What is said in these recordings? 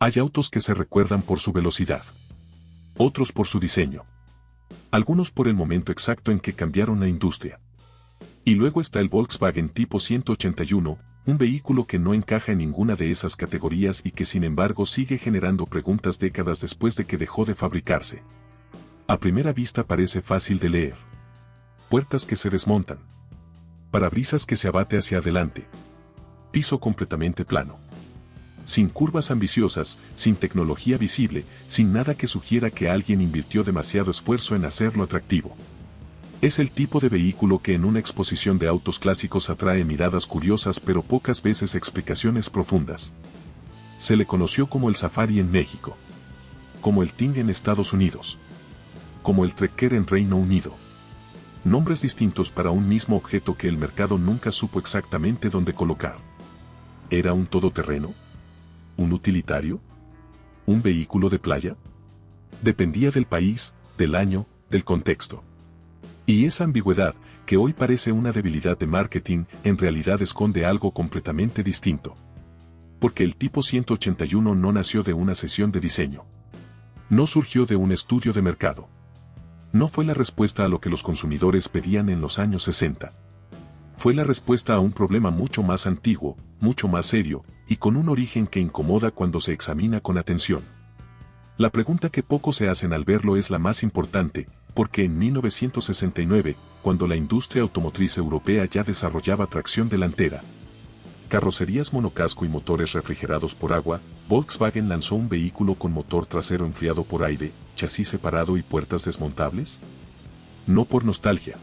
Hay autos que se recuerdan por su velocidad. Otros por su diseño. Algunos por el momento exacto en que cambiaron la industria. Y luego está el Volkswagen Tipo 181, un vehículo que no encaja en ninguna de esas categorías y que sin embargo sigue generando preguntas décadas después de que dejó de fabricarse. A primera vista parece fácil de leer. Puertas que se desmontan. Parabrisas que se abate hacia adelante. Piso completamente plano. Sin curvas ambiciosas, sin tecnología visible, sin nada que sugiera que alguien invirtió demasiado esfuerzo en hacerlo atractivo. Es el tipo de vehículo que en una exposición de autos clásicos atrae miradas curiosas pero pocas veces explicaciones profundas. Se le conoció como el Safari en México, como el Ting en Estados Unidos, como el Trekker en Reino Unido. Nombres distintos para un mismo objeto que el mercado nunca supo exactamente dónde colocar. ¿Era un todoterreno? ¿Un utilitario? ¿Un vehículo de playa? Dependía del país, del año, del contexto. Y esa ambigüedad, que hoy parece una debilidad de marketing, en realidad esconde algo completamente distinto. Porque el Tipo 181 no nació de una sesión de diseño. No surgió de un estudio de mercado. No fue la respuesta a lo que los consumidores pedían en los años 60. Fue la respuesta a un problema mucho más antiguo, mucho más serio, y con un origen que incomoda cuando se examina con atención. La pregunta que pocos se hacen al verlo es la más importante, porque en 1969, cuando la industria automotriz europea ya desarrollaba tracción delantera, carrocerías monocasco y motores refrigerados por agua, Volkswagen lanzó un vehículo con motor trasero enfriado por aire, chasis separado y puertas desmontables. No por nostalgia.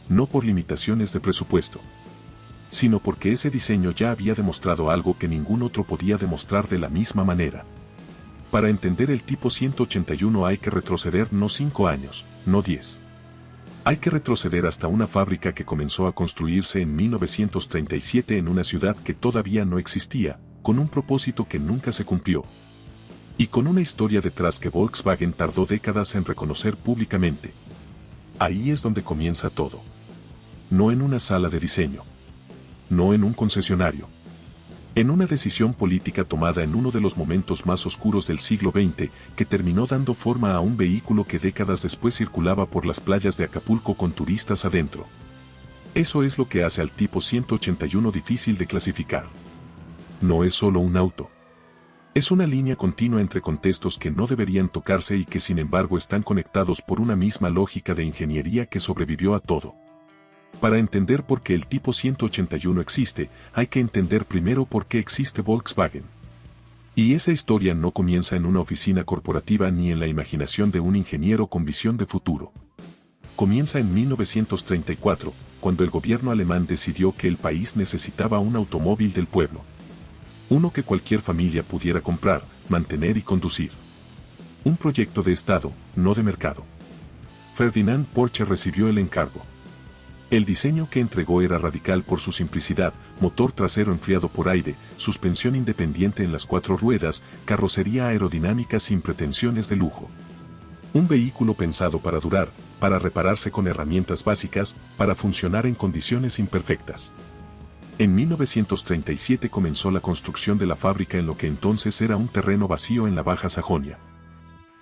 No por limitaciones de presupuesto, sino porque ese diseño ya había demostrado algo que ningún otro podía demostrar de la misma manera. Para entender el Tipo 181 hay que retroceder no 5 años, no 10. Hay que retroceder hasta una fábrica que comenzó a construirse en 1937 en una ciudad que todavía no existía, con un propósito que nunca se cumplió. Y con una historia detrás que Volkswagen tardó décadas en reconocer públicamente. Ahí es donde comienza todo. No en una sala de diseño. No en un concesionario. En una decisión política tomada en uno de los momentos más oscuros del siglo XX, que terminó dando forma a un vehículo que décadas después circulaba por las playas de Acapulco con turistas adentro. Eso es lo que hace al Tipo 181 difícil de clasificar. No es solo un auto. Es una línea continua entre contextos que no deberían tocarse y que sin embargo están conectados por una misma lógica de ingeniería que sobrevivió a todo. Para entender por qué el Tipo 181 existe, hay que entender primero por qué existe Volkswagen. Y esa historia no comienza en una oficina corporativa ni en la imaginación de un ingeniero con visión de futuro. Comienza en 1934, cuando el gobierno alemán decidió que el país necesitaba un automóvil del pueblo. Uno que cualquier familia pudiera comprar, mantener y conducir. Un proyecto de Estado, no de mercado. Ferdinand Porsche recibió el encargo. El diseño que entregó era radical por su simplicidad, motor trasero enfriado por aire, suspensión independiente en las 4 ruedas, carrocería aerodinámica sin pretensiones de lujo. Un vehículo pensado para durar, para repararse con herramientas básicas, para funcionar en condiciones imperfectas. En 1937 comenzó la construcción de la fábrica en lo que entonces era un terreno vacío en la Baja Sajonia.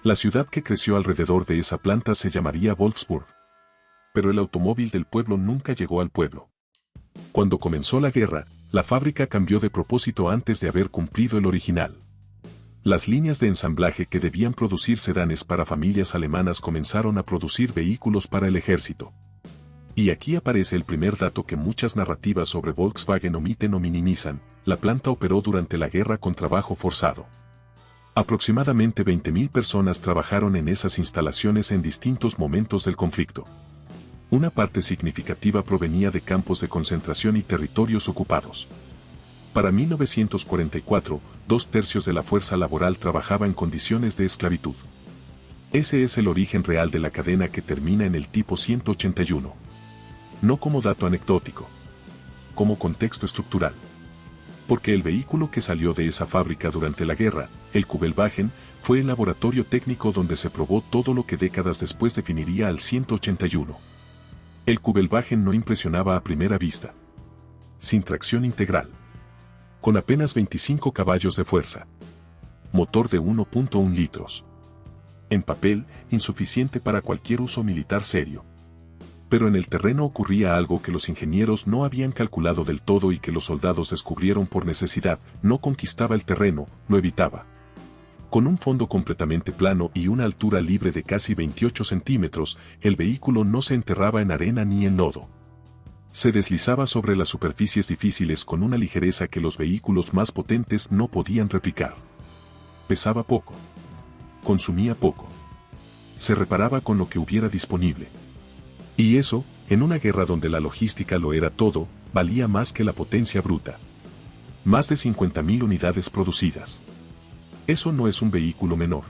La ciudad que creció alrededor de esa planta se llamaría Wolfsburg. Pero el automóvil del pueblo nunca llegó al pueblo. Cuando comenzó la guerra, la fábrica cambió de propósito antes de haber cumplido el original. Las líneas de ensamblaje que debían producir sedanes para familias alemanas comenzaron a producir vehículos para el ejército. Y aquí aparece el primer dato que muchas narrativas sobre Volkswagen omiten o minimizan: la planta operó durante la guerra con trabajo forzado. Aproximadamente 20.000 personas trabajaron en esas instalaciones en distintos momentos del conflicto. Una parte significativa provenía de campos de concentración y territorios ocupados. Para 1944, 2/3 de la fuerza laboral trabajaba en condiciones de esclavitud. Ese es el origen real de la cadena que termina en el Tipo 181. No como dato anecdótico. Como contexto estructural. Porque el vehículo que salió de esa fábrica durante la guerra, el Kübelwagen, fue el laboratorio técnico donde se probó todo lo que décadas después definiría al 181. El Kübelwagen no impresionaba a primera vista. Sin tracción integral. Con apenas 25 caballos de fuerza. motor de 1.1 litros. En papel, insuficiente para cualquier uso militar serio. Pero en el terreno ocurría algo que los ingenieros no habían calculado del todo y que los soldados descubrieron por necesidad: no conquistaba el terreno, lo evitaba. Con un fondo completamente plano y una altura libre de casi 28 centímetros, el vehículo no se enterraba en arena ni en lodo. Se deslizaba sobre las superficies difíciles con una ligereza que los vehículos más potentes no podían replicar. Pesaba poco. Consumía poco. Se reparaba con lo que hubiera disponible. Y eso, en una guerra donde la logística lo era todo, valía más que la potencia bruta. Más de 50.000 unidades producidas. Eso no es un vehículo menor.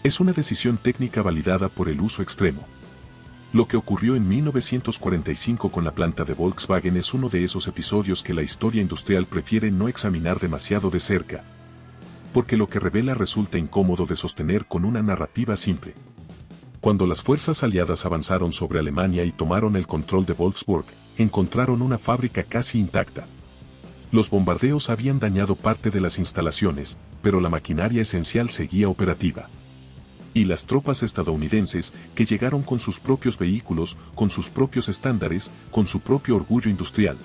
Es una decisión técnica validada por el uso extremo. Lo que ocurrió en 1945 con la planta de Volkswagen es uno de esos episodios que la historia industrial prefiere no examinar demasiado de cerca, porque lo que revela resulta incómodo de sostener con una narrativa simple. Cuando las fuerzas aliadas avanzaron sobre Alemania y tomaron el control de Wolfsburg, encontraron una fábrica casi intacta. Los bombardeos habían dañado parte de las instalaciones, pero la maquinaria esencial seguía operativa. Y las tropas estadounidenses, que llegaron con sus propios vehículos, con sus propios estándares, con su propio orgullo industrial,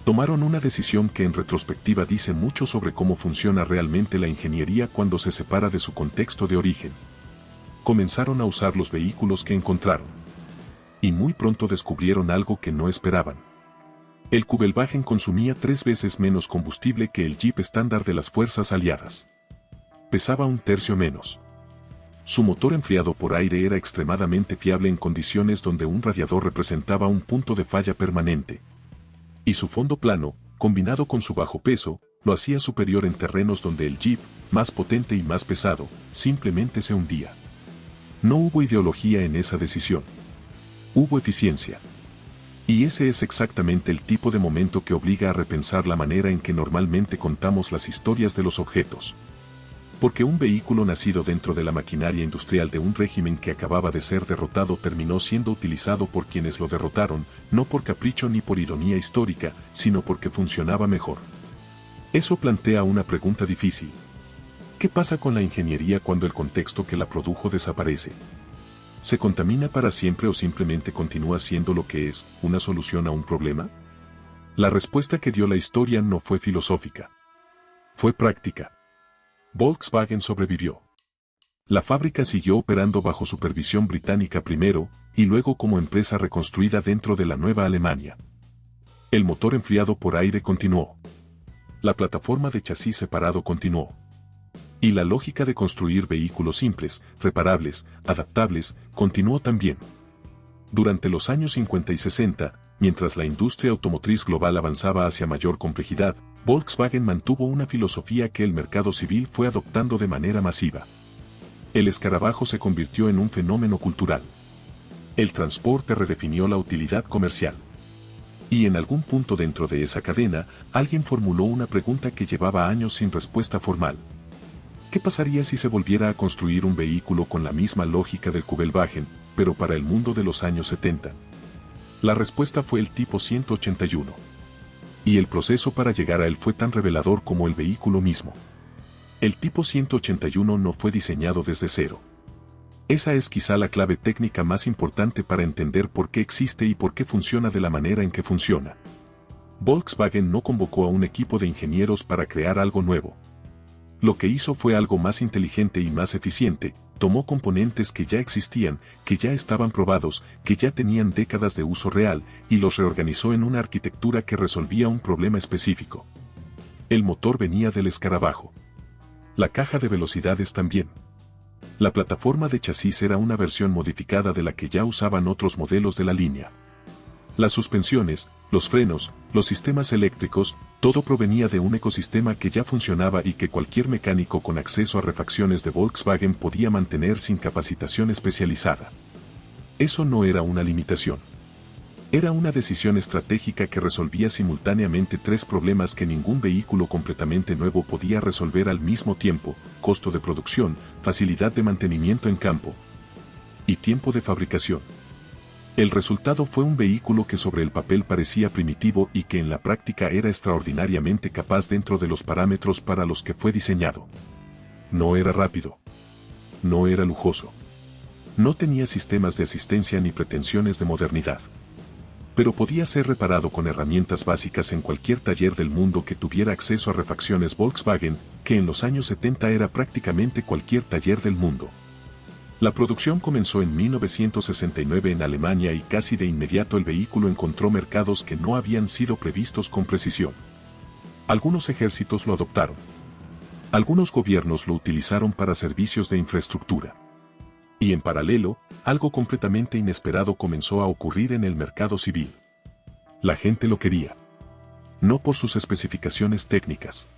tomaron una decisión que en retrospectiva dice mucho sobre cómo funciona realmente la ingeniería cuando se separa de su contexto de origen. Comenzaron a usar los vehículos que encontraron. Y muy pronto descubrieron algo que no esperaban. El Kübelwagen consumía 3 veces menos combustible que el Jeep estándar de las fuerzas aliadas. Pesaba 1/3 menos. Su motor enfriado por aire era extremadamente fiable en condiciones donde un radiador representaba un punto de falla permanente. Y su fondo plano, combinado con su bajo peso, lo hacía superior en terrenos donde el Jeep, más potente y más pesado, simplemente se hundía. No hubo ideología en esa decisión. Hubo eficiencia. Y ese es exactamente el tipo de momento que obliga a repensar la manera en que normalmente contamos las historias de los objetos. Porque un vehículo nacido dentro de la maquinaria industrial de un régimen que acababa de ser derrotado terminó siendo utilizado por quienes lo derrotaron, no por capricho ni por ironía histórica, sino porque funcionaba mejor. Eso plantea una pregunta difícil. ¿Qué pasa con la ingeniería cuando el contexto que la produjo desaparece? ¿Se contamina para siempre o simplemente continúa siendo lo que es, una solución a un problema? La respuesta que dio la historia no fue filosófica. Fue práctica. Volkswagen sobrevivió. La fábrica siguió operando bajo supervisión británica primero, y luego como empresa reconstruida dentro de la Nueva Alemania. El motor enfriado por aire continuó. La plataforma de chasis separado continuó. Y la lógica de construir vehículos simples, reparables, adaptables, continuó también. Durante los años 50 y 60, mientras la industria automotriz global avanzaba hacia mayor complejidad, Volkswagen mantuvo una filosofía que el mercado civil fue adoptando de manera masiva. El escarabajo se convirtió en un fenómeno cultural. El transporte redefinió la utilidad comercial. Y en algún punto dentro de esa cadena, alguien formuló una pregunta que llevaba años sin respuesta formal. ¿Qué pasaría si se volviera a construir un vehículo con la misma lógica del Kübelwagen, pero para el mundo de los años 70? La respuesta fue el tipo 181. Y el proceso para llegar a él fue tan revelador como el vehículo mismo. El tipo 181 no fue diseñado desde cero. Esa es quizá la clave técnica más importante para entender por qué existe y por qué funciona de la manera en que funciona. Volkswagen no convocó a un equipo de ingenieros para crear algo nuevo. Lo que hizo fue algo más inteligente y más eficiente: tomó componentes que ya existían, que ya estaban probados, que ya tenían décadas de uso real, y los reorganizó en una arquitectura que resolvía un problema específico. El motor venía del escarabajo. La caja de velocidades también. La plataforma de chasis era una versión modificada de la que ya usaban otros modelos de la línea. Las suspensiones, los frenos, los sistemas eléctricos, todo provenía de un ecosistema que ya funcionaba y que cualquier mecánico con acceso a refacciones de Volkswagen podía mantener sin capacitación especializada. Eso no era una limitación. Era una decisión estratégica que resolvía simultáneamente 3 problemas que ningún vehículo completamente nuevo podía resolver al mismo tiempo: costo de producción, facilidad de mantenimiento en campo y tiempo de fabricación. El resultado fue un vehículo que sobre el papel parecía primitivo y que en la práctica era extraordinariamente capaz dentro de los parámetros para los que fue diseñado. No era rápido. No era lujoso. No tenía sistemas de asistencia ni pretensiones de modernidad. Pero podía ser reparado con herramientas básicas en cualquier taller del mundo que tuviera acceso a refacciones Volkswagen, que en los años 70 era prácticamente cualquier taller del mundo. La producción comenzó en 1969 en Alemania y casi de inmediato el vehículo encontró mercados que no habían sido previstos con precisión. Algunos ejércitos lo adoptaron. Algunos gobiernos lo utilizaron para servicios de infraestructura. Y en paralelo, algo completamente inesperado comenzó a ocurrir en el mercado civil. La gente lo quería. No por sus especificaciones técnicas,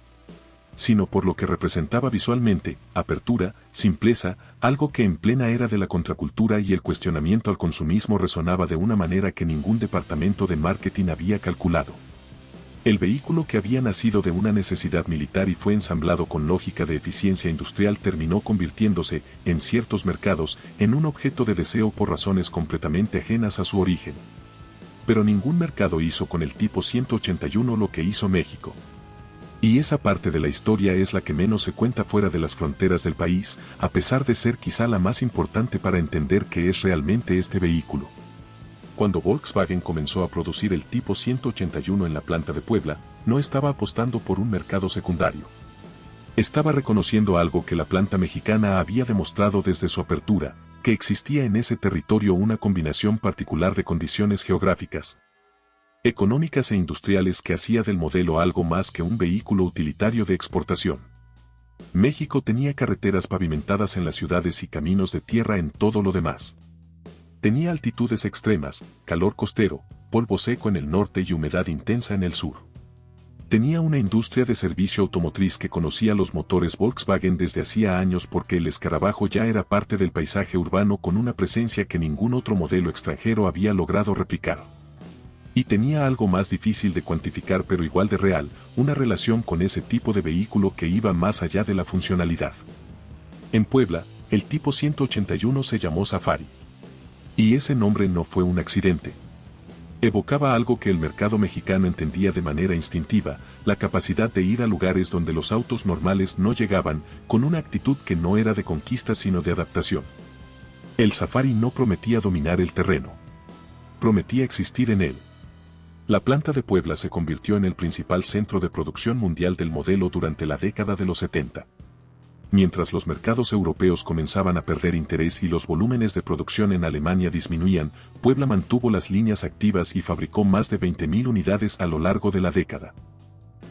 sino por lo que representaba visualmente, apertura, simpleza, algo que en plena era de la contracultura y el cuestionamiento al consumismo resonaba de una manera que ningún departamento de marketing había calculado. El vehículo que había nacido de una necesidad militar y fue ensamblado con lógica de eficiencia industrial terminó convirtiéndose, en ciertos mercados, en un objeto de deseo por razones completamente ajenas a su origen. Pero ningún mercado hizo con el Tipo 181 lo que hizo México. Y esa parte de la historia es la que menos se cuenta fuera de las fronteras del país, a pesar de ser quizá la más importante para entender qué es realmente este vehículo. Cuando Volkswagen comenzó a producir el Tipo 181 en la planta de Puebla, no estaba apostando por un mercado secundario. Estaba reconociendo algo que la planta mexicana había demostrado desde su apertura, que existía en ese territorio una combinación particular de condiciones geográficas, económicas e industriales que hacía del modelo algo más que un vehículo utilitario de exportación. México tenía carreteras pavimentadas en las ciudades y caminos de tierra en todo lo demás. Tenía altitudes extremas, calor costero, polvo seco en el norte y humedad intensa en el sur. Tenía una industria de servicio automotriz que conocía los motores Volkswagen desde hacía años porque el escarabajo ya era parte del paisaje urbano con una presencia que ningún otro modelo extranjero había logrado replicar. Y tenía algo más difícil de cuantificar pero igual de real, una relación con ese tipo de vehículo que iba más allá de la funcionalidad. En Puebla, el Tipo 181 se llamó Safari. Y ese nombre no fue un accidente. Evocaba algo que el mercado mexicano entendía de manera instintiva, la capacidad de ir a lugares donde los autos normales no llegaban, con una actitud que no era de conquista sino de adaptación. El Safari no prometía dominar el terreno. Prometía existir en él. La planta de Puebla se convirtió en el principal centro de producción mundial del modelo durante la década de los 70. Mientras los mercados europeos comenzaban a perder interés y los volúmenes de producción en Alemania disminuían, Puebla mantuvo las líneas activas y fabricó más de 20.000 unidades a lo largo de la década.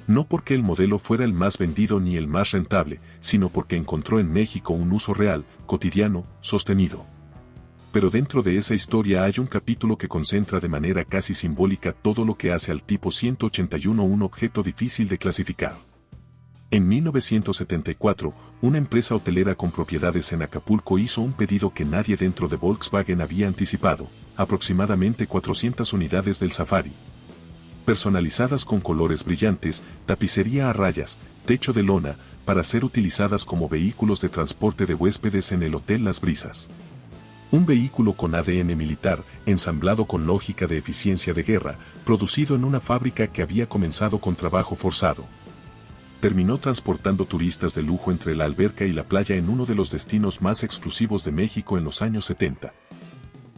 No porque el modelo fuera el más vendido ni el más rentable, sino porque encontró en México un uso real, cotidiano, sostenido. Pero dentro de esa historia hay un capítulo que concentra de manera casi simbólica todo lo que hace al Tipo 181 un objeto difícil de clasificar. En 1974, una empresa hotelera con propiedades en Acapulco hizo un pedido que nadie dentro de Volkswagen había anticipado, aproximadamente 400 unidades del Safari. Personalizadas con colores brillantes, tapicería a rayas, techo de lona, para ser utilizadas como vehículos de transporte de huéspedes en el Hotel Las Brisas. Un vehículo con ADN militar, ensamblado con lógica de eficiencia de guerra, producido en una fábrica que había comenzado con trabajo forzado. Terminó transportando turistas de lujo entre la alberca y la playa en uno de los destinos más exclusivos de México en los años 70.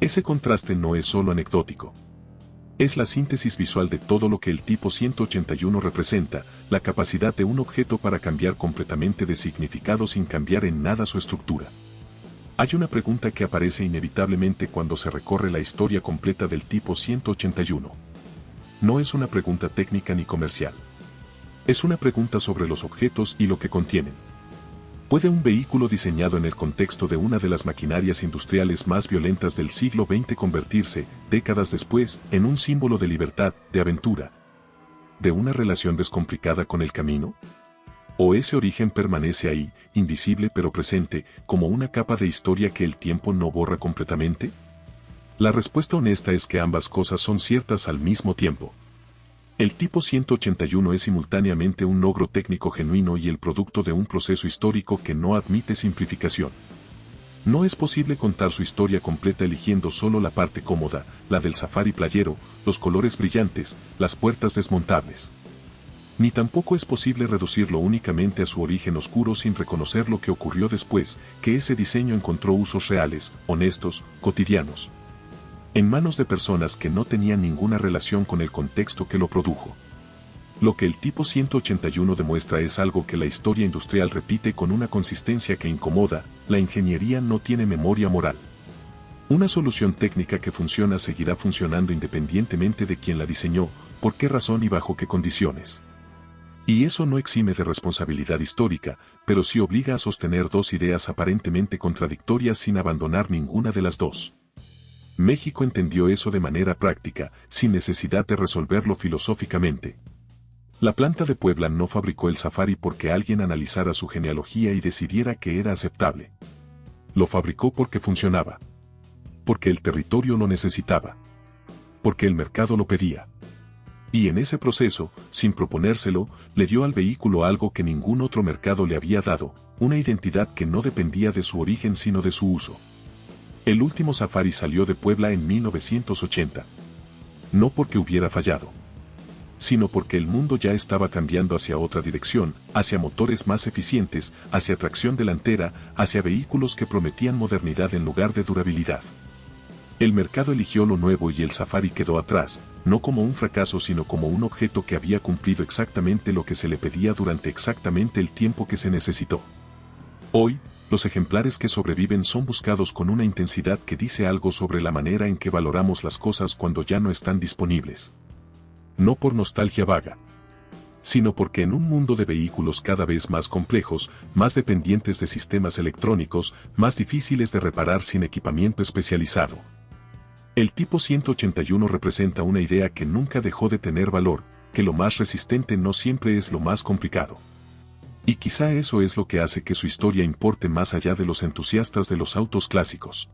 Ese contraste no es solo anecdótico. Es la síntesis visual de todo lo que el Tipo 181 representa, la capacidad de un objeto para cambiar completamente de significado sin cambiar en nada su estructura. Hay una pregunta que aparece inevitablemente cuando se recorre la historia completa del Tipo 181. No es una pregunta técnica ni comercial. Es una pregunta sobre los objetos y lo que contienen. ¿Puede un vehículo diseñado en el contexto de una de las maquinarias industriales más violentas del siglo XX convertirse, décadas después, en un símbolo de libertad, de aventura, de una relación descomplicada con el camino? ¿O ese origen permanece ahí, invisible pero presente, como una capa de historia que el tiempo no borra completamente? La respuesta honesta es que ambas cosas son ciertas al mismo tiempo. El Tipo 181 es simultáneamente un logro técnico genuino y el producto de un proceso histórico que no admite simplificación. No es posible contar su historia completa eligiendo solo la parte cómoda, la del Safari playero, los colores brillantes, las puertas desmontables. Ni tampoco es posible reducirlo únicamente a su origen oscuro sin reconocer lo que ocurrió después, que ese diseño encontró usos reales, honestos, cotidianos, en manos de personas que no tenían ninguna relación con el contexto que lo produjo. Lo que el tipo 181 demuestra es algo que la historia industrial repite con una consistencia que incomoda: la ingeniería no tiene memoria moral. Una solución técnica que funciona seguirá funcionando independientemente de quién la diseñó, por qué razón y bajo qué condiciones. Y eso no exime de responsabilidad histórica, pero sí obliga a sostener dos ideas aparentemente contradictorias sin abandonar ninguna de las dos. México entendió eso de manera práctica, sin necesidad de resolverlo filosóficamente. La planta de Puebla no fabricó el Safari porque alguien analizara su genealogía y decidiera que era aceptable. Lo fabricó porque funcionaba. Porque el territorio lo necesitaba. Porque el mercado lo pedía. Y en ese proceso, sin proponérselo, le dio al vehículo algo que ningún otro mercado le había dado: una identidad que no dependía de su origen sino de su uso. El último Safari salió de Puebla en 1980. No porque hubiera fallado, sino porque el mundo ya estaba cambiando hacia otra dirección, hacia motores más eficientes, hacia tracción delantera, hacia vehículos que prometían modernidad en lugar de durabilidad. El mercado eligió lo nuevo y el Safari quedó atrás, no como un fracaso sino como un objeto que había cumplido exactamente lo que se le pedía durante exactamente el tiempo que se necesitó. Hoy, los ejemplares que sobreviven son buscados con una intensidad que dice algo sobre la manera en que valoramos las cosas cuando ya no están disponibles. No por nostalgia vaga, sino porque en un mundo de vehículos cada vez más complejos, más dependientes de sistemas electrónicos, más difíciles de reparar sin equipamiento especializado, el tipo 181 representa una idea que nunca dejó de tener valor: que lo más resistente no siempre es lo más complicado. Y quizá eso es lo que hace que su historia importe más allá de los entusiastas de los autos clásicos.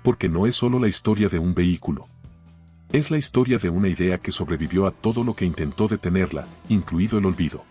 Porque no es solo la historia de un vehículo. Es la historia de una idea que sobrevivió a todo lo que intentó detenerla, incluido el olvido.